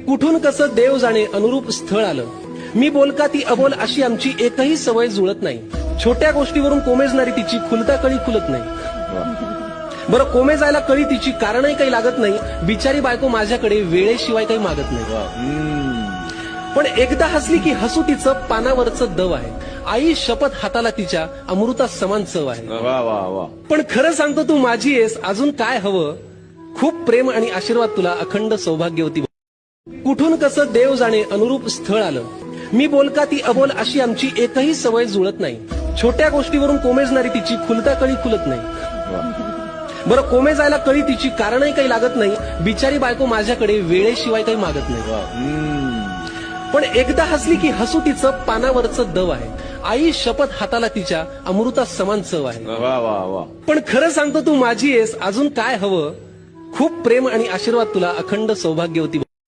कुठून कसं देव जाणे अनुरूप स्थळ आलं. मी बोलका ती अबोल अशी आमची एकही सवय जुळत नाही. छोट्या गोष्टीवरून कोमेजणारी तिची खुलता कळी खुलत नाही. बरं कोमेजायला कळी तिची कारणही काही लागत नाही. बिचारी बायको माझ्याकडे वेळेशिवाय काही मागत नाही. पण एकदा हसली की हसू तिचं पानावरचं दव आहे. आई शपथ हाताला तिच्या अमृता समान चव आहे. पण खरं सांगतो तू माझी आहेस अजून काय हवं. खूप प्रेम आणि आशीर्वाद तुला अखंड सौभाग्यवती. कुठून कसं देव जाणे अनुरूप स्थळ आलं. मी बोलका ती अबोल अशी आमची एकही सवय जुळत नाही. छोट्या गोष्टीवरून कोमेजणारी तिची खुलता कळी खुलत नाही. बरं कोमेजायला कळी तिची कारणही काही लागत नाही. बिचारी बायको माझ्याकडे वेळेशिवाय काही मागत नाही. पण एकदा हसली की हसू तिचं पानावरचं दव आहे. आई शपथ हाताला तिच्या अमृता समान चव आहे. पण खरं सांगतो तू माझी आहेस अजून काय हवं. खूप प्रेम आणि आशीर्वाद तुला अखंड सौभाग्यवती.